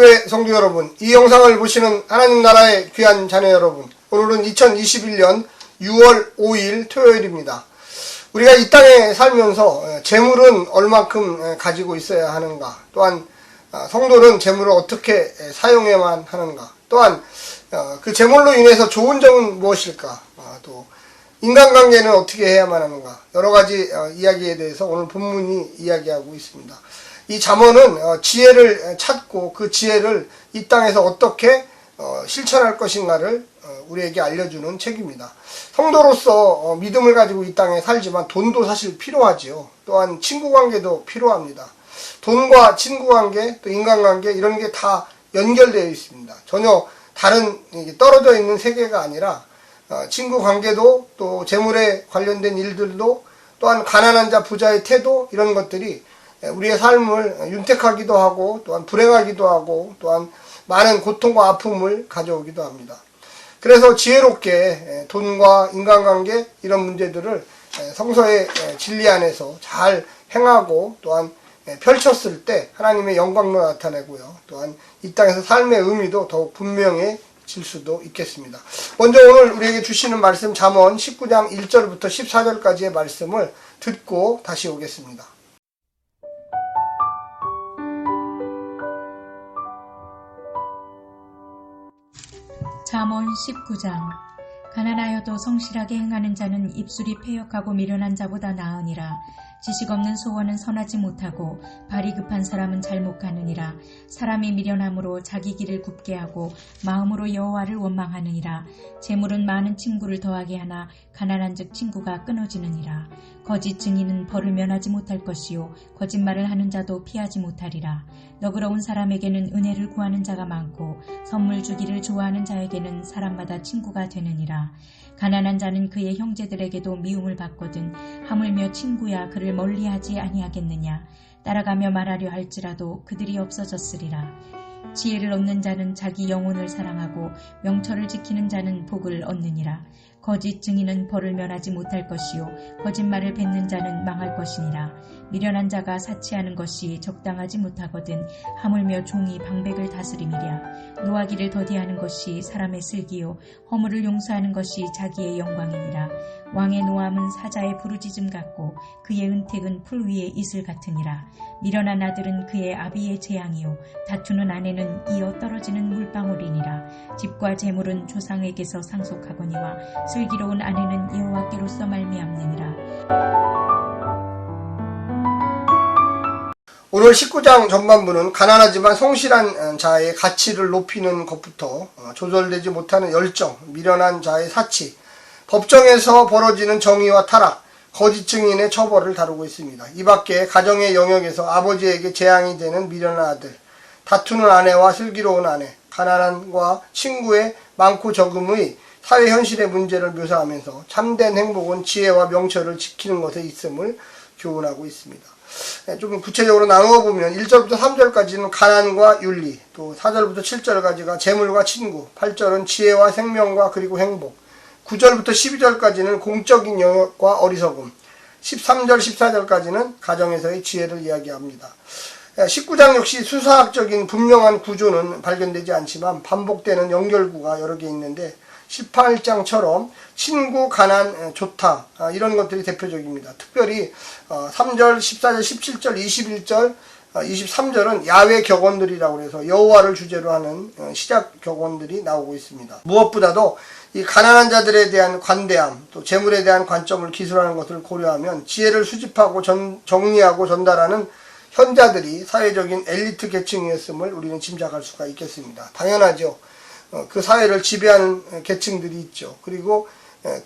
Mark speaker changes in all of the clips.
Speaker 1: 교회 성도 여러분, 이 영상을 보시는 하나님 나라의 귀한 자녀 여러분, 오늘은 2021년 6월 5일 토요일입니다. 우리가 이 땅에 살면서 재물은 얼마큼 가지고 있어야 하는가, 또한 성도는 재물을 어떻게 사용해야만 하는가, 또한 그 재물로 인해서 좋은 점은 무엇일까, 또 인간관계는 어떻게 해야만 하는가, 여러가지 이야기에 대해서 오늘 본문이 이야기하고 있습니다. 이 잠언은 지혜를 찾고 그 지혜를 이 땅에서 어떻게 실천할 것인가를 우리에게 알려주는 책입니다. 성도로서 믿음을 가지고 이 땅에 살지만 돈도 사실 필요하지요. 또한 친구관계도 필요합니다. 돈과 친구관계, 또 인간관계 이런 게 다 연결되어 있습니다. 전혀 다른 떨어져 있는 세계가 아니라 친구관계도, 또 재물에 관련된 일들도, 또한 가난한 자 부자의 태도, 이런 것들이 우리의 삶을 윤택하기도 하고, 또한 불행하기도 하고, 또한 많은 고통과 아픔을 가져오기도 합니다. 그래서 지혜롭게 돈과 인간관계 이런 문제들을 성서의 진리 안에서 잘 행하고, 또한 펼쳤을 때 하나님의 영광도 나타내고요, 또한 이 땅에서 삶의 의미도 더욱 분명해질 수도 있겠습니다. 먼저 오늘 우리에게 주시는 말씀, 잠언 19장 1절부터 14절까지의 말씀을 듣고 다시 오겠습니다.
Speaker 2: 잠언 19장. 가난하여도 성실하게 행하는 자는 입술이 패역하고 미련한 자보다 나으니라. 지식 없는 소원은 선하지 못하고 발이 급한 사람은 잘못하느니라. 사람이 미련함으로 자기 길을 굽게 하고 마음으로 여호와를 원망하느니라. 재물은 많은 친구를 더하게 하나 가난한즉 친구가 끊어지느니라. 거짓 증인은 벌을 면하지 못할 것이요 거짓말을 하는 자도 피하지 못하리라. 너그러운 사람에게는 은혜를 구하는 자가 많고 선물 주기를 좋아하는 자에게는 사람마다 친구가 되느니라. 가난한 자는 그의 형제들에게도 미움을 받거든 하물며 친구야 그를 멀리하지 아니하겠느냐. 따라가며 말하려 할지라도 그들이 없어졌으리라. 지혜를 얻는 자는 자기 영혼을 사랑하고 명철을 지키는 자는 복을 얻느니라. 거짓 증인은 벌을 면하지 못할 것이요 거짓말을 뱉는 자는 망할 것이니라. 미련한 자가 사치하는 것이 적당하지 못하거든 하물며 종이 방백을 다스림이랴. 노하기를 더디하는 것이 사람의 슬기요 허물을 용서하는 것이 자기의 영광이니라. 왕의 노함은 사자의 부르짖음 같고 그의 은택은 풀 위의 이슬 같으니라. 미련한 아들은 그의 아비의 재앙이요 다투는 아내는 이어 떨어지는 물방울이니라. 집과 재물은 조상에게서 상속하거니와 슬기로운 아내는 여호와께로서 말미암느니라.
Speaker 1: 오늘 19장 전반부는 가난하지만 성실한 자의 가치를 높이는 것부터 조절되지 못하는 열정, 미련한 자의 사치, 법정에서 벌어지는 정의와 타락, 거짓 증인의 처벌을 다루고 있습니다. 이 밖에 가정의 영역에서 아버지에게 재앙이 되는 미련한 아들, 다투는 아내와 슬기로운 아내, 가난함과 친구의 많고 적음의 사회 현실의 문제를 묘사하면서 참된 행복은 지혜와 명철을 지키는 것에 있음을 교훈하고 있습니다. 좀 구체적으로 나누어 보면 1절부터 3절까지는 가난과 윤리, 또 4절부터 7절까지가 재물과 친구, 8절은 지혜와 생명과 그리고 행복, 9절부터 12절까지는 공적인 영역과 어리석음, 13절, 14절까지는 가정에서의 지혜를 이야기합니다. 19장 역시 수사학적인 분명한 구조는 발견되지 않지만 반복되는 연결구가 여러 개 있는데 18장처럼 친구, 가난, 좋다 이런 것들이 대표적입니다. 특별히 3절, 14절, 17절, 21절, 23절은 야외 격언들이라고 해서 여호와를 주제로 하는 시작 격언들이 나오고 있습니다. 무엇보다도 이 가난한 자들에 대한 관대함, 또 재물에 대한 관점을 기술하는 것을 고려하면 지혜를 수집하고 정리하고 전달하는 현자들이 사회적인 엘리트 계층이었음을 우리는 짐작할 수가 있겠습니다. 당연하죠. 그 사회를 지배하는 계층들이 있죠. 그리고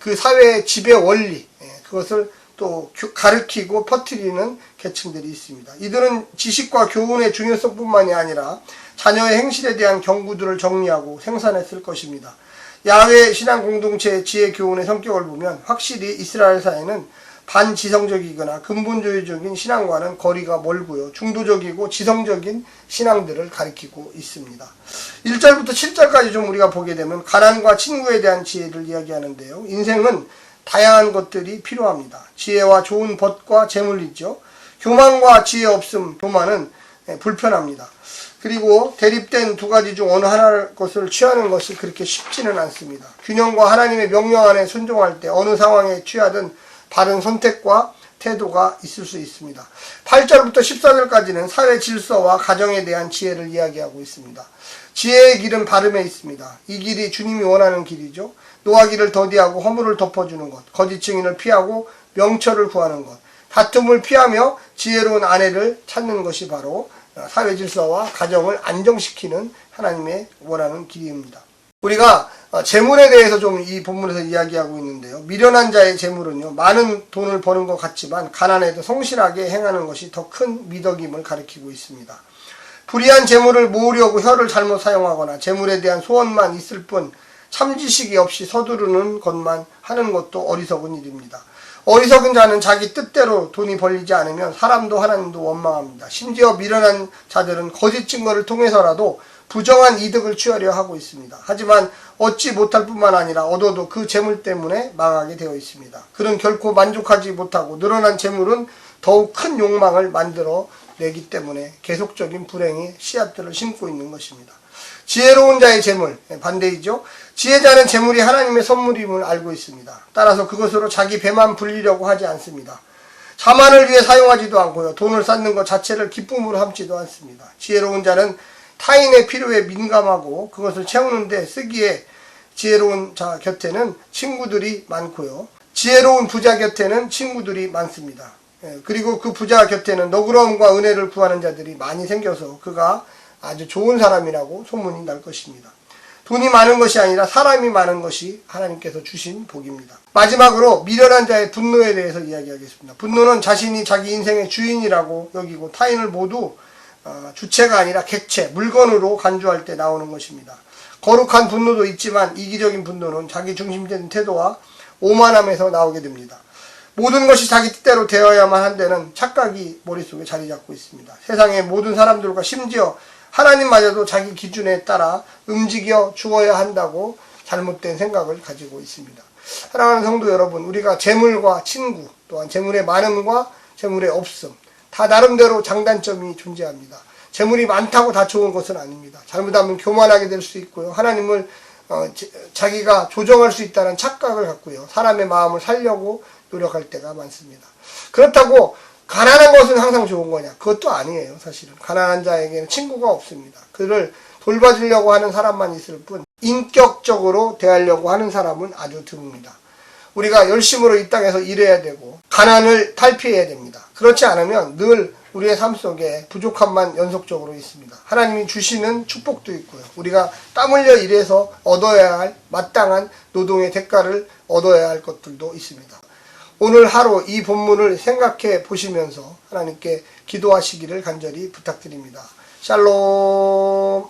Speaker 1: 그 사회의 지배 원리, 그것을 또 가르치고 퍼뜨리는 계층들이 있습니다. 이들은 지식과 교훈의 중요성뿐만이 아니라 자녀의 행실에 대한 경고들을 정리하고 생산했을 것입니다. 야훼 신앙 공동체의 지혜 교훈의 성격을 보면 확실히 이스라엘 사회는 반지성적이거나 근본주의적인 신앙과는 거리가 멀고요. 중도적이고 지성적인 신앙들을 가리키고 있습니다. 1절부터 7절까지 좀 우리가 보게 되면 가난과 친구에 대한 지혜를 이야기하는데요. 인생은 다양한 것들이 필요합니다. 지혜와 좋은 벗과 재물이죠. 교만과 지혜 없음, 교만은 불편합니다. 그리고 대립된 두 가지 중 어느 하나의 것을 취하는 것이 그렇게 쉽지는 않습니다. 균형과 하나님의 명령 안에 순종할 때 어느 상황에 취하든 바른 선택과 태도가 있을 수 있습니다. 8절부터 14절까지는 사회 질서와 가정에 대한 지혜를 이야기하고 있습니다. 지혜의 길은 바름에 있습니다. 이 길이 주님이 원하는 길이죠. 노하기를 더디하고 허물을 덮어주는 것, 거짓 증인을 피하고 명철을 구하는 것, 다툼을 피하며 지혜로운 아내를 찾는 것이 바로 사회 질서와 가정을 안정시키는 하나님의 원하는 길입니다. 우리가 재물에 대해서 좀 이 본문에서 이야기하고 있는데요. 미련한 자의 재물은요, 많은 돈을 버는 것 같지만 가난해도 성실하게 행하는 것이 더 큰 미덕임을 가리키고 있습니다. 불의한 재물을 모으려고 혀를 잘못 사용하거나 재물에 대한 소원만 있을 뿐 참지식이 없이 서두르는 것만 하는 것도 어리석은 일입니다. 어리석은 자는 자기 뜻대로 돈이 벌리지 않으면 사람도 하나님도 원망합니다. 심지어 미련한 자들은 거짓 증거를 통해서라도 부정한 이득을 취하려 하고 있습니다. 하지만 얻지 못할 뿐만 아니라 얻어도 그 재물 때문에 망하게 되어 있습니다. 그는 결코 만족하지 못하고 늘어난 재물은 더욱 큰 욕망을 만들어 내기 때문에 계속적인 불행의 씨앗들을 심고 있는 것입니다. 지혜로운 자의 재물, 반대이죠. 지혜자는 재물이 하나님의 선물임을 알고 있습니다. 따라서 그것으로 자기 배만 불리려고 하지 않습니다. 자만을 위해 사용하지도 않고요. 돈을 쌓는 것 자체를 기쁨으로 삼지도 않습니다. 지혜로운 자는 타인의 필요에 민감하고 그것을 채우는 데 쓰기에 지혜로운 자 곁에는 친구들이 많고요. 지혜로운 부자 곁에는 친구들이 많습니다. 그리고 그 부자 곁에는 너그러움과 은혜를 구하는 자들이 많이 생겨서 그가 아주 좋은 사람이라고 소문이 날 것입니다. 돈이 많은 것이 아니라 사람이 많은 것이 하나님께서 주신 복입니다. 마지막으로 미련한 자의 분노에 대해서 이야기하겠습니다. 분노는 자신이 자기 인생의 주인이라고 여기고 타인을 모두 주체가 아니라 객체, 물건으로 간주할 때 나오는 것입니다. 거룩한 분노도 있지만 이기적인 분노는 자기 중심적인 태도와 오만함에서 나오게 됩니다. 모든 것이 자기 뜻대로 되어야만 한다는 착각이 머릿속에 자리 잡고 있습니다. 세상의 모든 사람들과 심지어 하나님마저도 자기 기준에 따라 움직여 주어야 한다고 잘못된 생각을 가지고 있습니다. 사랑하는 성도 여러분, 우리가 재물과 친구, 또한 재물의 많음과 재물의 없음, 다 나름대로 장단점이 존재합니다. 재물이 많다고 다 좋은 것은 아닙니다. 잘못하면 교만하게 될 수 있고요. 하나님을 자기가 조정할 수 있다는 착각을 갖고요. 사람의 마음을 살려고 노력할 때가 많습니다. 그렇다고 가난한 것은 항상 좋은 거냐? 그것도 아니에요. 사실은 가난한 자에게는 친구가 없습니다. 그를 돌봐주려고 하는 사람만 있을 뿐 인격적으로 대하려고 하는 사람은 아주 드뭅니다. 우리가 열심으로 이 땅에서 일해야 되고 가난을 탈피해야 됩니다. 그렇지 않으면 늘 우리의 삶 속에 부족함만 연속적으로 있습니다. 하나님이 주시는 축복도 있고요. 우리가 땀 흘려 일해서 얻어야 할 마땅한 노동의 대가를 얻어야 할 것들도 있습니다. 오늘 하루 이 본문을 생각해 보시면서 하나님께 기도하시기를 간절히 부탁드립니다. 샬롬.